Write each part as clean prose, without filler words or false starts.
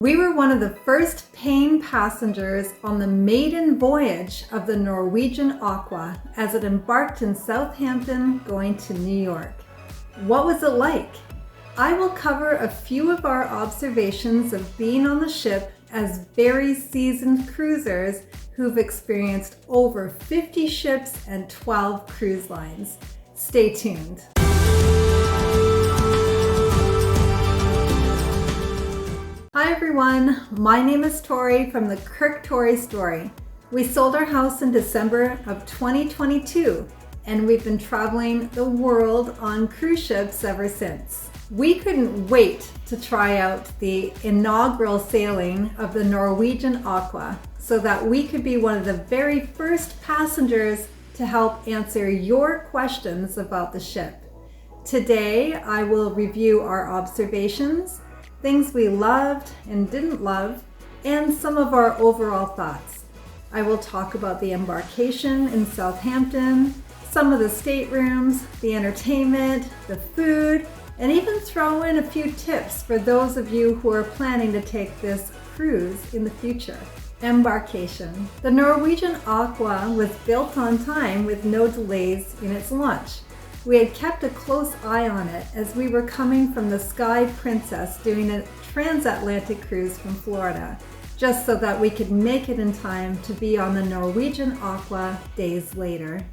We were one of the first paying passengers on the maiden voyage of the Norwegian Aqua as it embarked in Southampton going to New York. What was it like? I will cover a few of our observations of being on the ship as very seasoned cruisers who've experienced over 50 ships and 12 cruise lines. Stay tuned. Hi everyone, my name is Tori from the KirkToriStory. We sold our house in December of 2022 and we've been traveling the world on cruise ships ever since. We couldn't wait to try out the inaugural sailing of the Norwegian Aqua so that we could be one of the very first passengers to help answer your questions about the ship. Today I will review our observations, things we loved and didn't love, and some of our overall thoughts. I will talk about the embarkation in Southampton, some of the staterooms, the entertainment, the food, and even throw in a few tips for those of you who are planning to take this cruise in the future. Embarkation. The Norwegian Aqua was built on time with no delays in its launch. We had kept a close eye on it as we were coming from the Sky Princess doing a transatlantic cruise from Florida, just so that we could make it in time to be on the Norwegian Aqua days later.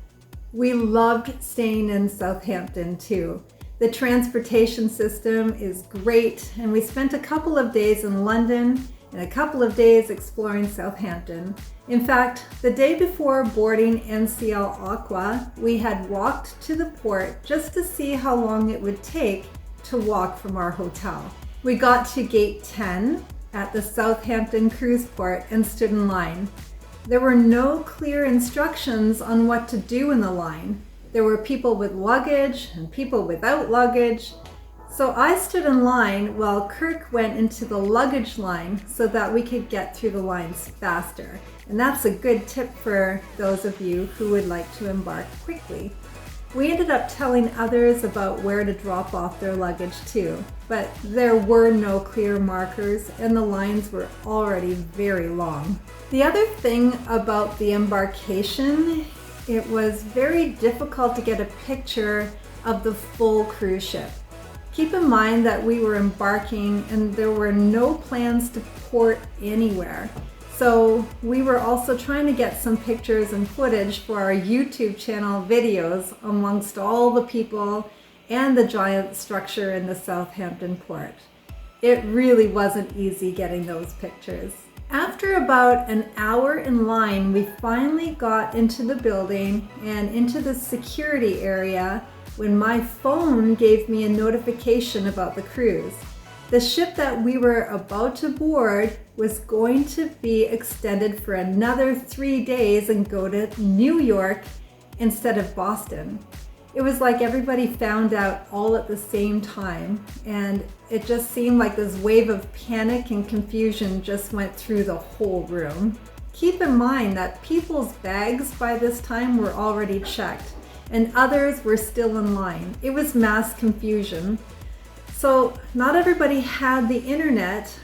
We loved staying in Southampton too. The transportation system is great, and we spent a couple of days in London and a couple of days exploring Southampton. In fact, the day before boarding NCL Aqua, we had walked to the port just to see how long it would take to walk from our hotel. We got to gate 10 at the Southampton cruise port and stood in line. There were no clear instructions on what to do in the line. There were people with luggage and people without luggage. So I stood in line while Kirk went into the luggage line so that we could get through the lines faster. And that's a good tip for those of you who would like to embark quickly. We ended up telling others about where to drop off their luggage too, but there were no clear markers and the lines were already very long. The other thing about the embarkation, it was very difficult to get a picture of the full cruise ship. Keep in mind that we were embarking and there were no plans to port anywhere. So we were also trying to get some pictures and footage for our YouTube channel videos amongst all the people and the giant structure in the Southampton port. It really wasn't easy getting those pictures. After about an hour in line, we finally got into the building and into the security area when my phone gave me a notification about the cruise. The ship that we were about to board was going to be extended for another 3 days and go to New York instead of Boston. It was like everybody found out all at the same time, and it just seemed like this wave of panic and confusion just went through the whole room. Keep in mind that people's bags by this time were already checked, and others were still in line. It was mass confusion. So not everybody had the internet,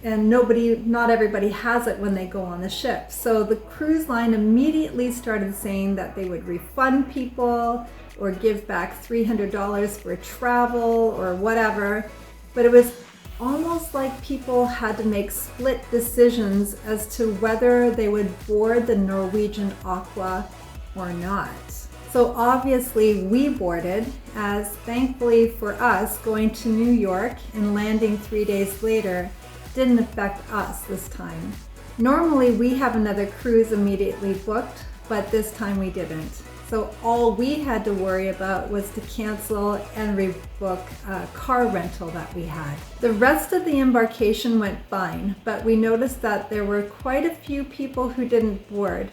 and not everybody has it when they go on the ship. So the cruise line immediately started saying that they would refund people or give back $300 for travel or whatever. But it was almost like people had to make split decisions as to whether they would board the Norwegian Aqua or not. So obviously we boarded, as thankfully for us, going to New York and landing 3 days later didn't affect us this time. Normally we have another cruise immediately booked, but this time we didn't. So all we had to worry about was to cancel and rebook a car rental that we had. The rest of the embarkation went fine, but we noticed that there were quite a few people who didn't board.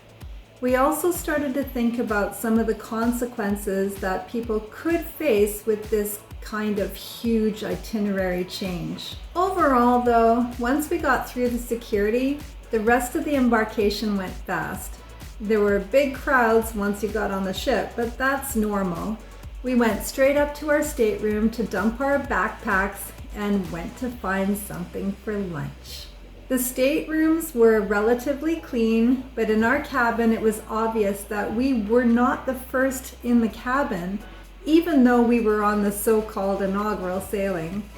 We also started to think about some of the consequences that people could face with this kind of huge itinerary change. Overall though, once we got through the security, the rest of the embarkation went fast. There were big crowds once you got on the ship, but that's normal. We went straight up to our stateroom to dump our backpacks and went to find something for lunch. The staterooms were relatively clean, but in our cabin it was obvious that we were not the first in the cabin, even though we were on the so-called inaugural sailing.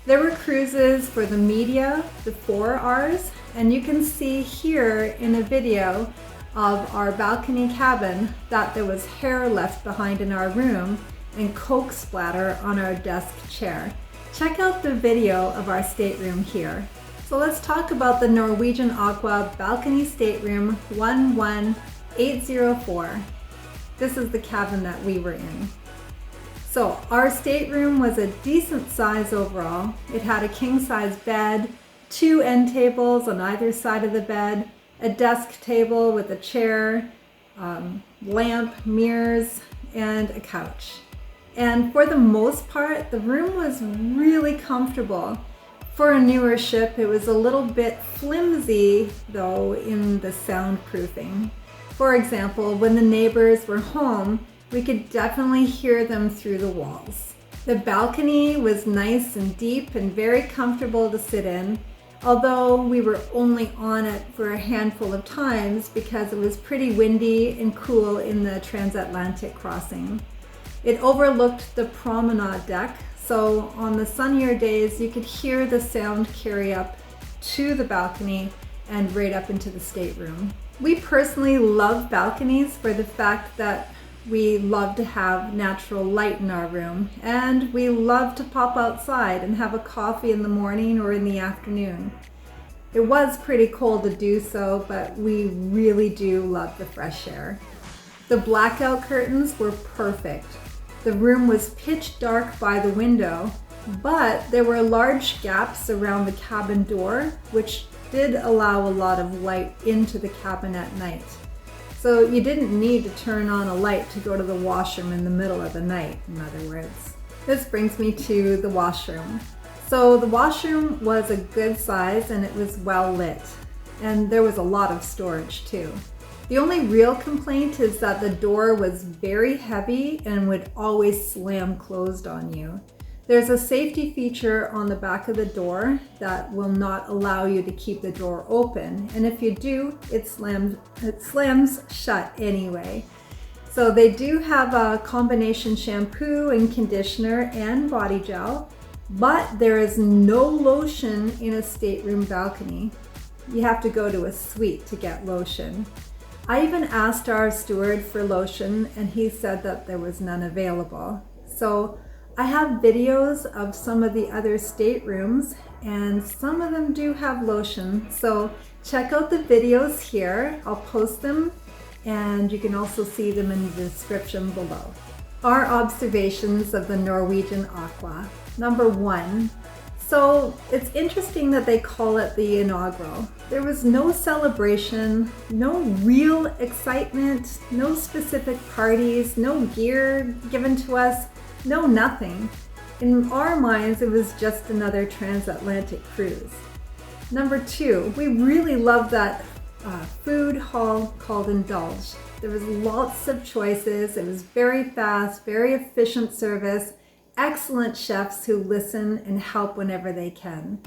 There were cruises for the media before ours, and you can see here in a video of our balcony cabin that there was hair left behind in our room and Coke splatter on our desk chair. Check out the video of our stateroom here. So let's talk about the Norwegian Aqua Balcony Stateroom 11804. This is the cabin that we were in. So our stateroom was a decent size overall. It had a king-size bed, 2 end tables on either side of the bed, a desk table with a chair, lamp, mirrors, and a couch. And for the most part, the room was really comfortable. For a newer ship, it was a little bit flimsy though in the soundproofing. For example, when the neighbors were home, we could definitely hear them through the walls. The balcony was nice and deep and very comfortable to sit in, although we were only on it for a handful of times because it was pretty windy and cool in the transatlantic crossing. It overlooked the promenade deck, so on the sunnier days you could hear the sound carry up to the balcony and right up into the stateroom. We personally love balconies for the fact that we love to have natural light in our room, and we love to pop outside and have a coffee in the morning or in the afternoon. It was pretty cold to do so, but we really do love the fresh air. The blackout curtains were perfect. The room was pitch dark by the window, but there were large gaps around the cabin door, which did allow a lot of light into the cabin at night. So you didn't need to turn on a light to go to the washroom in the middle of the night, in other words. This brings me to the washroom. So the washroom was a good size and it was well lit, and there was a lot of storage too. The only real complaint is that the door was very heavy and would always slam closed on you. There's a safety feature on the back of the door that will not allow you to keep the door open, and if you do, it slams shut anyway. So they do have a combination shampoo and conditioner and body gel, but there is no lotion in a stateroom balcony. You have to go to a suite to get lotion. I even asked our steward for lotion and he said that there was none available. So I have videos of some of the other staterooms and some of them do have lotion. So check out the videos here. I'll post them and you can also see them in the description below. Our observations of the Norwegian Aqua. Number 1. So it's interesting that they call it the Inaugural. There was no celebration, no real excitement, no specific parties, no gear given to us, no nothing. In our minds, it was just another transatlantic cruise. Number 2, we really loved that food hall called Indulge. There was lots of choices. It was very fast, very efficient service. Excellent chefs who listen and help whenever they can.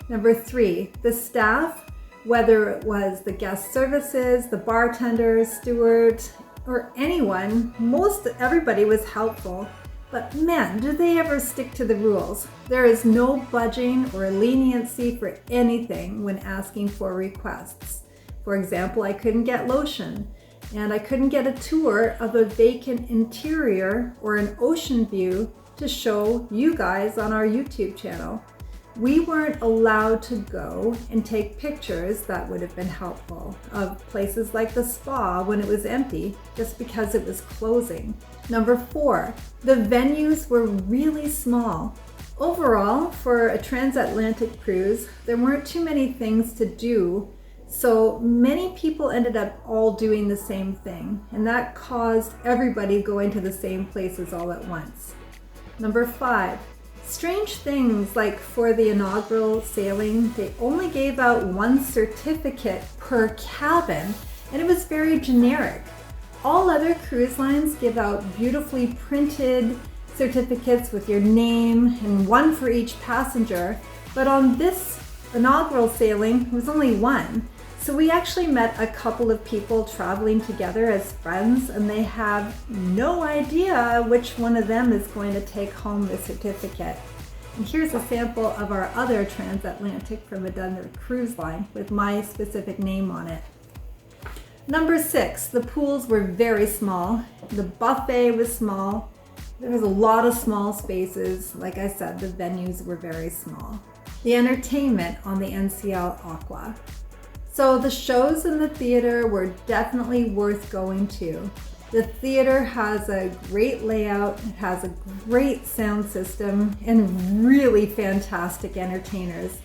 Number 3, the staff, whether it was the guest services, the bartenders, stewards, or anyone, everybody was helpful. But man, do they ever stick to the rules. There is no budging or leniency for anything when asking for requests. For example, I couldn't get lotion, and I couldn't get a tour of a vacant interior or an ocean view to show you guys on our YouTube channel. We weren't allowed to go and take pictures that would have been helpful of places like the spa when it was empty just because it was closing. Number 4, the venues were really small. Overall, for a transatlantic cruise, there weren't too many things to do, so many people ended up all doing the same thing, and that caused everybody going to the same places all at once. Number 5, strange things like for the inaugural sailing, they only gave out 1 certificate per cabin, and it was very generic. All other cruise lines give out beautifully printed certificates with your name and 1 for each passenger, but on this inaugural sailing was only one. So we actually met a couple of people traveling together as friends, and they have no idea which one of them is going to take home the certificate. And here's a sample of our other transatlantic from another cruise line with my specific name on it. Number 6, the pools were very small. The buffet was small. There was a lot of small spaces. Like I said, the venues were very small. The entertainment on the NCL Aqua. So the shows in the theater were definitely worth going to. The theater has a great layout, it has a great sound system, and really fantastic entertainers.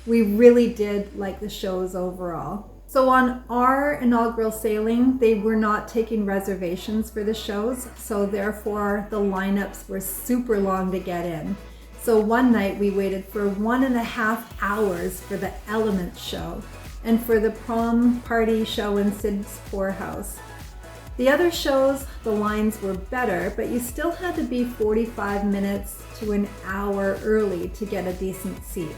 We really did like the shows overall. So on our inaugural sailing, they were not taking reservations for the shows, so therefore the lineups were super long to get in. So one night we waited for 1.5 hours for the Elements show and for the prom party show in Sid's Poorhouse. The other shows, the lines were better, but you still had to be 45 minutes to an hour early to get a decent seat.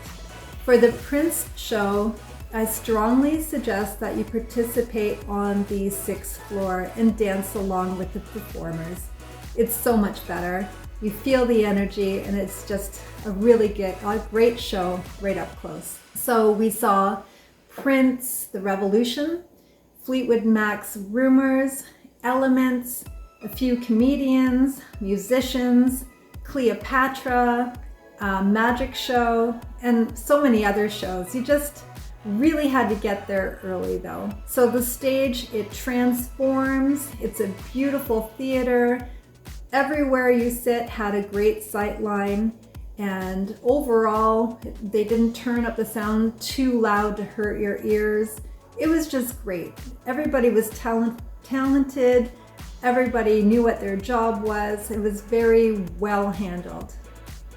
For the Prince show, I strongly suggest that you participate on the 6th floor and dance along with the performers. It's so much better. You feel the energy, and it's just a great show right up close. So we saw Prince, The Revolution, Fleetwood Mac's Rumors, Elements, a few comedians, musicians, Cleopatra, Magic Show, and so many other shows. You just really had to get there early though. So the stage, it transforms. It's a beautiful theater. Everywhere you sit had a great sight line, and overall, they didn't turn up the sound too loud to hurt your ears. It was just great. Everybody was talented. Everybody knew what their job was. It was very well handled.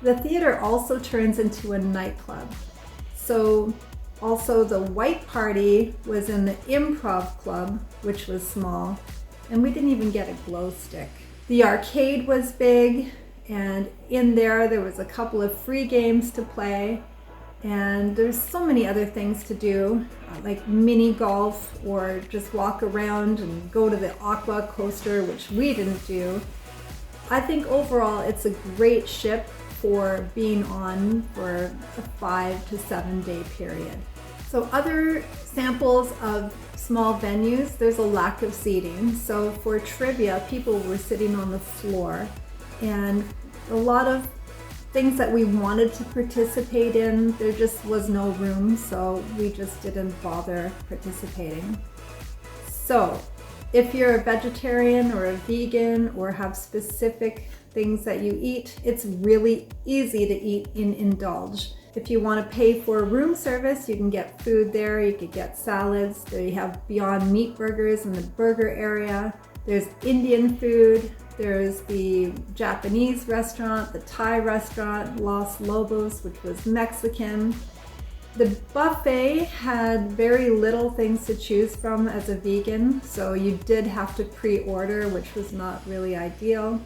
The theater also turns into a nightclub. So also the white party was in the Improv Club, which was small, and we didn't even get a glow stick. The arcade was big, and in there was a couple of free games to play, and there's so many other things to do, like mini golf or just walk around and go to the Aqua coaster, which we didn't do. I think overall it's a great ship for being on for a 5 to 7 day period. So other samples of small venues, there's a lack of seating. So for trivia, people were sitting on the floor, and a lot of things that we wanted to participate in, there just was no room, so we just didn't bother participating. So if you're a vegetarian or a vegan or have specific things that you eat, it's really easy to eat in Indulge. If you want to pay for room service, you can get food there. You could get salads. There you have Beyond Meat burgers in the burger area. There's Indian food. There's the Japanese restaurant, the Thai restaurant, Los Lobos, which was Mexican. The buffet had very little things to choose from as a vegan, so you did have to pre-order, which was not really ideal.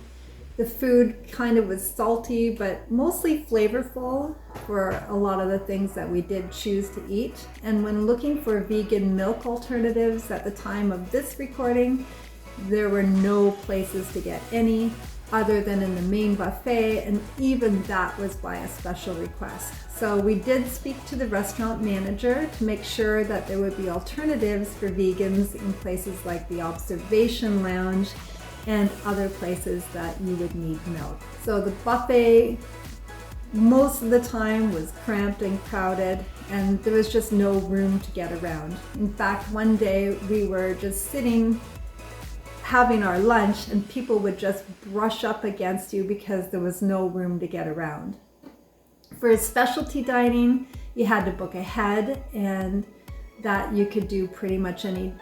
The food kind of was salty, but mostly flavorful for a lot of the things that we did choose to eat. And when looking for vegan milk alternatives at the time of this recording, there were no places to get any other than in the main buffet, and even that was by a special request. So we did speak to the restaurant manager to make sure that there would be alternatives for vegans in places like the Observation Lounge and other places that you would need milk. So the buffet most of the time was cramped and crowded, and there was just no room to get around. In fact, one day we were just sitting having our lunch and people would just brush up against you because there was no room to get around. For specialty dining, you had to book ahead, and that you could do pretty much any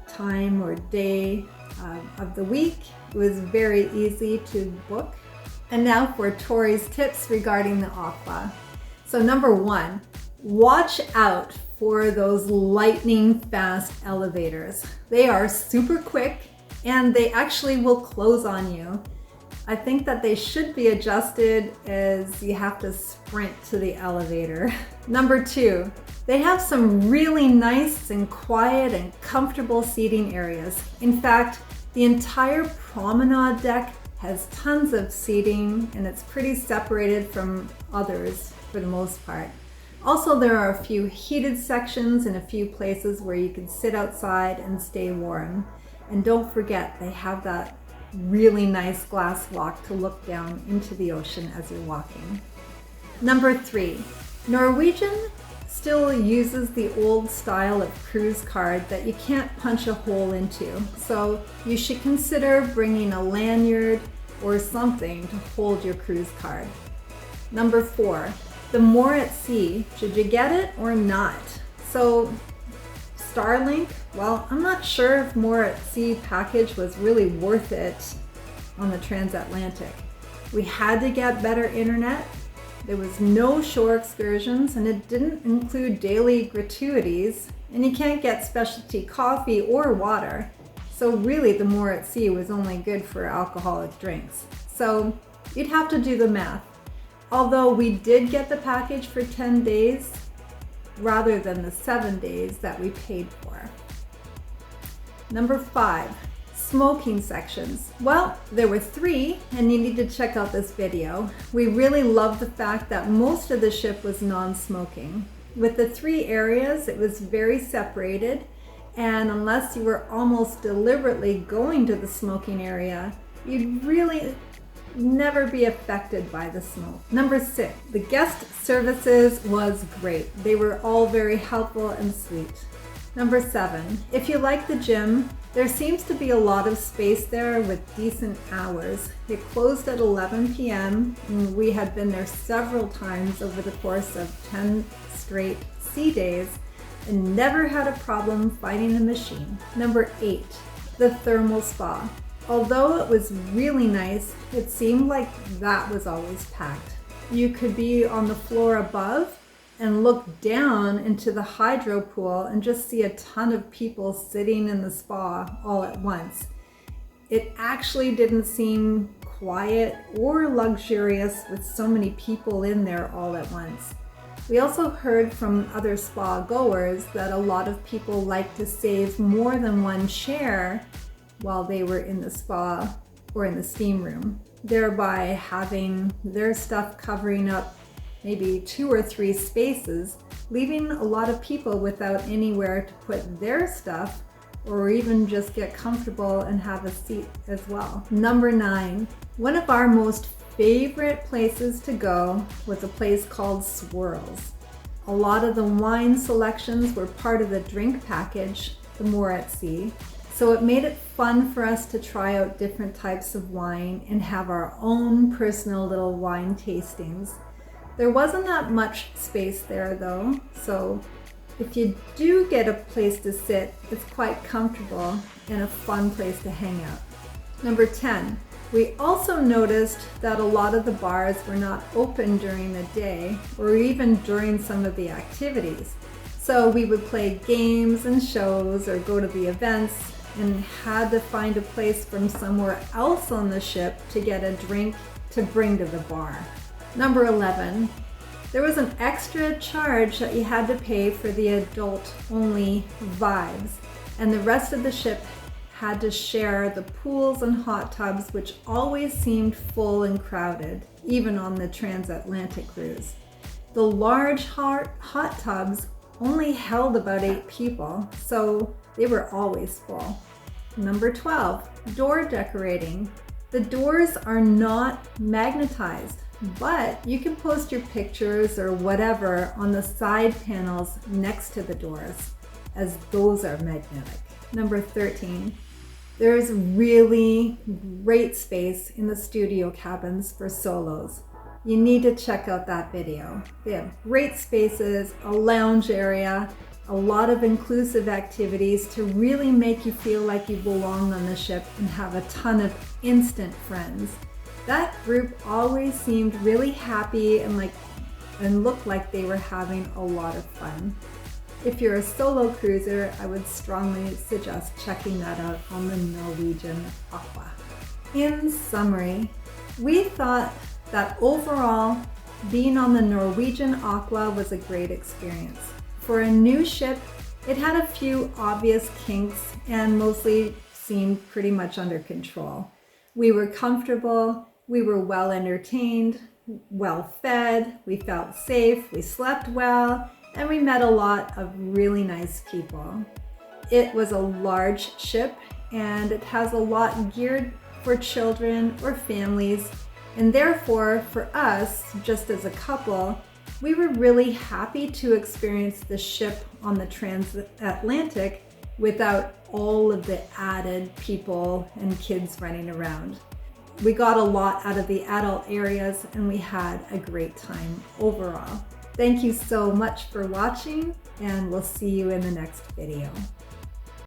time or day of the week. It was very easy to book. And now for Tori's tips regarding the Aqua. So number 1, watch out for those lightning fast elevators. They are super quick, and they actually will close on you. I think that they should be adjusted as you have to sprint to the elevator. Number 2, they have some really nice and quiet and comfortable seating areas. In fact, the entire promenade deck has tons of seating and it's pretty separated from others for the most part. Also, there are a few heated sections and a few places where you can sit outside and stay warm. And don't forget, they have that really nice glass walk to look down into the ocean as you're walking. Number 3, Norwegian still uses the old style of cruise card that you can't punch a hole into. So you should consider bringing a lanyard or something to hold your cruise card. Number 4, the More at Sea. Should you get it or not? So Starlink, well, I'm not sure if More at Sea package was really worth it on the transatlantic. We had to get better internet. There was no shore excursions and it didn't include daily gratuities, and you can't get specialty coffee or water. So really the More at Sea was only good for alcoholic drinks. So you'd have to do the math. Although we did get the package for 10 days rather than the 7 days that we paid for. Number 5, smoking sections. Well, there were 3 and you need to check out this video. We really loved the fact that most of the ship was non-smoking. With the 3 areas, it was very separated, and unless you were almost deliberately going to the smoking area, you'd really never be affected by the smoke. Number 6, the guest services was great. They were all very helpful and sweet. Number 7, if you like the gym, there seems to be a lot of space there with decent hours. It closed at 11 p.m. and we had been there several times over the course of 10 straight sea days and never had a problem finding a machine. Number 8, the thermal spa. Although it was really nice, it seemed like that was always packed. You could be on the floor above and look down into the hydro pool and just see a ton of people sitting in the spa all at once. It actually didn't seem quiet or luxurious with so many people in there all at once. We also heard from other spa goers that a lot of people like to save more than one chair while they were in the spa or in the steam room, thereby having their stuff covering up maybe 2 or 3 spaces, leaving a lot of people without anywhere to put their stuff or even just get comfortable and have a seat as well. Number 9, one of our most favorite places to go was a place called Swirls. A lot of the wine selections were part of the drink package, the More at Sea. So it made it fun for us to try out different types of wine and have our own personal little wine tastings. There wasn't that much space there though, so if you do get a place to sit, it's quite comfortable and a fun place to hang out. Number 10, we also noticed that a lot of the bars were not open during the day or even during some of the activities. So we would play games and shows or go to the events and had to find a place from somewhere else on the ship to get a drink to bring to the bar. Number 11, there was an extra charge that you had to pay for the adult-only vibes, and the rest of the ship had to share the pools and hot tubs, which always seemed full and crowded, even on the transatlantic cruise. The large hot tubs only held about 8 people, so they were always full. Number 12, door decorating. The doors are not magnetized, but you can post your pictures or whatever on the side panels next to the doors, as those are magnetic. Number 13, there's really great space in the studio cabins for solos. You need to check out that video. They have great spaces, a lounge area, a lot of inclusive activities to really make you feel like you belong on the ship and have a ton of instant friends. That group always seemed really happy and looked like they were having a lot of fun. If you're a solo cruiser, I would strongly suggest checking that out on the Norwegian Aqua. In summary, We thought that overall, being on the Norwegian Aqua was a great experience. For a new ship, it had a few obvious kinks and mostly seemed pretty much under control. We were comfortable, we were well entertained, well fed, we felt safe, we slept well, and we met a lot of really nice people. It was a large ship and it has a lot geared for children or families, and therefore for us, just as a couple, we were really happy to experience the ship on the transatlantic without all of the added people and kids running around. We got a lot out of the adult areas and we had a great time overall. Thank you so much for watching, and we'll see you in the next video.